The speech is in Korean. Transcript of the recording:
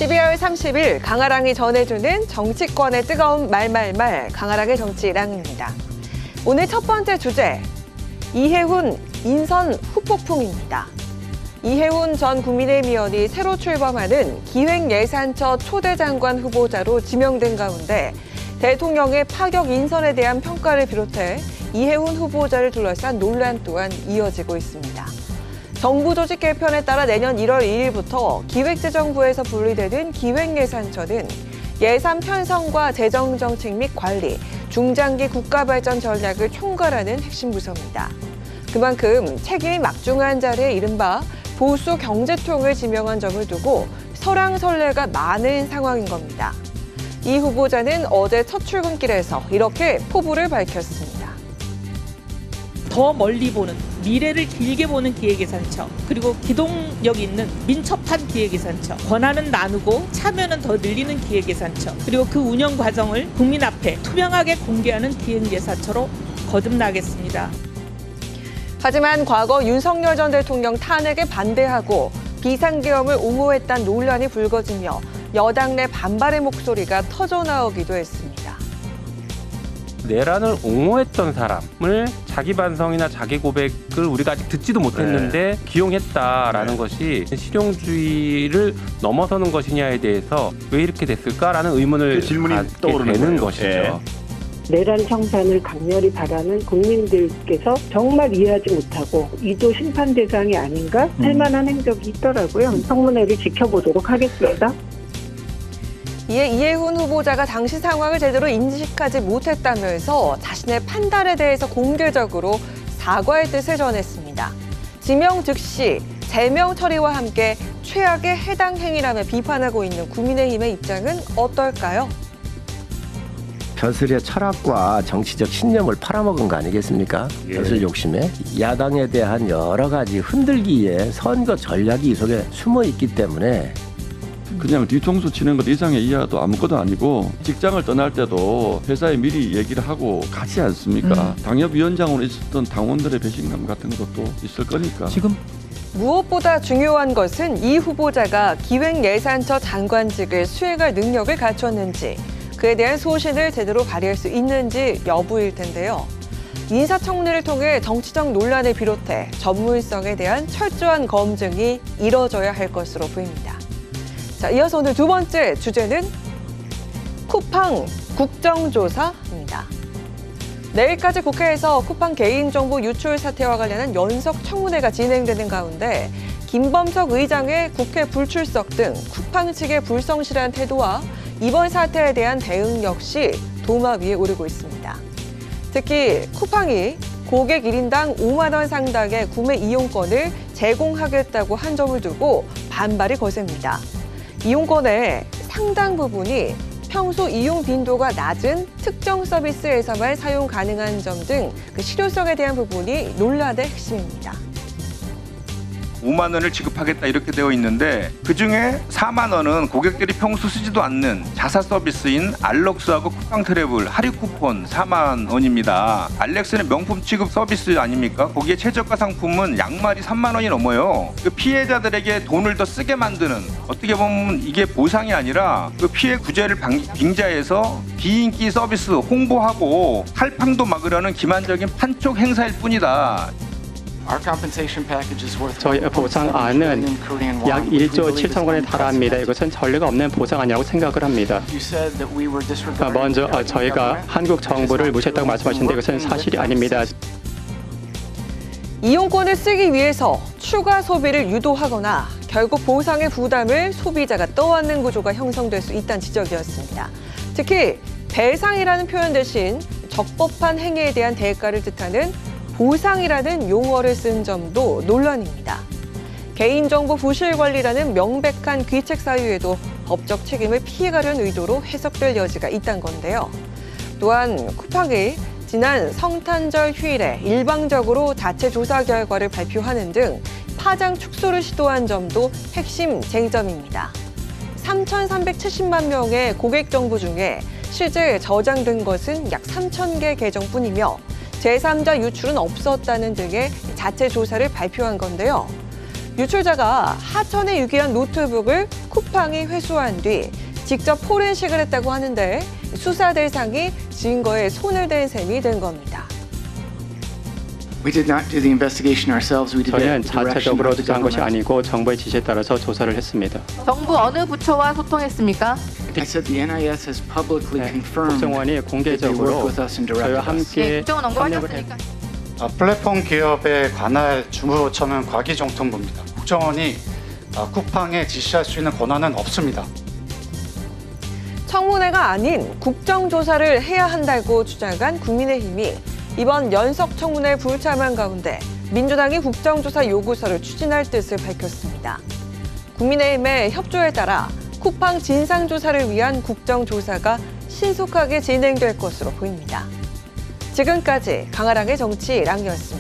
12월 30일 강아랑이 전해주는 정치권의 뜨거운 말말말 강아랑의 정치랑입니다. 오늘 첫 번째 주제, 이해훈 인선 후폭풍입니다. 이해훈 전 국민의힘 의원이 새로 출범하는 기획예산처 초대 장관 후보자로 지명된 가운데 대통령의 파격 인선에 대한 평가를 비롯해 이해훈 후보자를 둘러싼 논란 또한 이어지고 있습니다. 정부 조직 개편에 따라 내년 1월 2일부터 기획재정부에서 분리되는 기획예산처는 예산 편성과 재정정책 및 관리, 중장기 국가발전 전략을 총괄하는 핵심 부서입니다. 그만큼 책임이 막중한 자리에 이른바 보수 경제통을 지명한 점을 두고 설왕설래가 많은 상황인 겁니다. 이 후보자는 어제 첫 출근길에서 이렇게 포부를 밝혔습니다. 더 멀리 보는, 미래를 길게 보는 기획예산처, 그리고 기동력 있는 민첩한 기획예산처, 권한은 나누고 참여는 더 늘리는 기획예산처, 그리고 그 운영 과정을 국민 앞에 투명하게 공개하는 기획예산처로 거듭나겠습니다. 하지만 과거 윤석열 전 대통령 탄핵에 반대하고 비상계엄을 옹호했다는 논란이 불거지며 여당 내 반발의 목소리가 터져나오기도 했습니다. 내란을 옹호했던 사람을 자기 반성이나 자기 고백을 우리가 아직 듣지도 못했는데 기용했다라는 것이 실용주의를 넘어서는 것이냐에 대해서 왜 이렇게 됐을까라는 의문을 질문이 갖게 떠오르는 되는 거예요. 것이죠. 내란 청산을 강렬히 바라는 국민들께서 정말 이해하지 못하고 이도 심판 대상이 아닌가 할 만한 행적이 있더라고요. 청문회를 지켜보도록 하겠습니다. 이에 이해훈 후보자가 당시 상황을 제대로 인식하지 못했다면서 자신의 판단에 대해서 공개적으로 사과의 뜻을 전했습니다. 지명 즉시 제명 처리와 함께 최악의 해당 행위라며 비판하고 있는 국민의힘의 입장은 어떨까요? 벼슬의 철학과 정치적 신념을 팔아먹은 거 아니겠습니까? 벼슬 욕심에 야당에 대한 여러 가지 흔들기에 선거 전략이 이 속에 숨어 있기 때문에 그냥 뒤통수 치는 것 이상의 이하도 아무것도 아니고 직장을 떠날 때도 회사에 미리 얘기를 하고 가지 않습니까? 당협위원장으로 있었던 당원들의 배신감 같은 것도 있을 거니까. 지금 무엇보다 중요한 것은 이 후보자가 기획예산처 장관직을 수행할 능력을 갖췄는지, 그에 대한 소신을 제대로 발휘할 수 있는지 여부일 텐데요. 인사청문회를 통해 정치적 논란을 비롯해 전문성에 대한 철저한 검증이 이뤄져야 할 것으로 보입니다. 자, 이어서 오늘 두 번째 주제는 쿠팡 국정조사입니다. 내일까지 국회에서 쿠팡 개인정보 유출 사태와 관련한 연석 청문회가 진행되는 가운데 김범석 의장의 국회 불출석 등 쿠팡 측의 불성실한 태도와 이번 사태에 대한 대응 역시 도마 위에 오르고 있습니다. 특히 쿠팡이 고객 1인당 5만 원 상당의 구매 이용권을 제공하겠다고 한 점을 두고 반발이 거셉니다. 이용권의 상당 부분이 평소 이용 빈도가 낮은 특정 서비스에서만 사용 가능한 점 등 그 실효성에 대한 부분이 논란의 핵심입니다. 5만 원을 지급하겠다 이렇게 되어 있는데 그중에 4만 원은 고객들이 평소 쓰지도 않는 자사 서비스인 알럭스하고 쿠팡 트래블 할인 쿠폰 4만 원입니다. 알렉스는 명품 취급 서비스 아닙니까? 거기에 최저가 상품은 양말이 3만 원이 넘어요. 그 피해자들에게 돈을 더 쓰게 만드는, 어떻게 보면 이게 보상이 아니라 그 피해 구제를 빙자해서 비인기 서비스 홍보하고 할팡도 막으려는 기만적인 판촉 행사일 뿐이다. 저희 보상안은 약 1조 7천억 원에 달합니다. 이것은 전례가 없는 보상안이라고 생각을 합니다. 먼저 저희가 한국 정부를 무시했다고 말씀하셨는데 이것은 사실이 아닙니다. 이용권을 쓰기 위해서 추가 소비를 유도하거나 결국 보상의 부담을 소비자가 떠안는 구조가 형성될 수 있다는 지적이었습니다. 특히 배상이라는 표현 대신 적법한 행위에 대한 대가를 뜻하는 보상이라는 용어를 쓴 점도 논란입니다. 개인정보 부실 관리라는 명백한 귀책 사유에도 법적 책임을 피해가려는 의도로 해석될 여지가 있다는 건데요. 또한 쿠팡이 지난 성탄절 휴일에 일방적으로 자체 조사 결과를 발표하는 등 파장 축소를 시도한 점도 핵심 쟁점입니다. 3,370만 명의 고객 정보 중에 실제 저장된 것은 약 3,000개 계정뿐이며 제3자 유출은 없었다는 등의 자체 조사를 발표한 건데요. 유출자가 하천에 유기한 노트북을 쿠팡이 회수한 뒤 직접 포렌식을 했다고 하는데 수사 대상이 증거에 손을 댄 셈이 된 겁니다. We did not do the investigation ourselves. We did it 저희는 at the direction 자체적으로 of the 수사한 것이 government. 아니고 정부의 지시에 따라서 조사를 했습니다. 정부 어느 부처와 소통했습니까? I said the NIS has publicly 네, confirmed 국정원이 that they 공개적으로 work with us and 저희와 directed us. 예, 함께 국정원 협력을 언급하셨으니까. 플랫폼 기업에 관할 주무부처는 과기정통부입니다. 국정원이 쿠팡에 지시할 수 있는 권한은 없습니다. 청문회가 아닌 국정조사를 해야 한다고 주장한 국민의힘이 이번 연석 청문회 불참한 가운데 민주당이 국정조사 요구서를 추진할 뜻을 밝혔습니다. 국민의힘의 협조에 따라 쿠팡 진상조사를 위한 국정조사가 신속하게 진행될 것으로 보입니다. 지금까지 강아랑의 정치 랑이었습니다.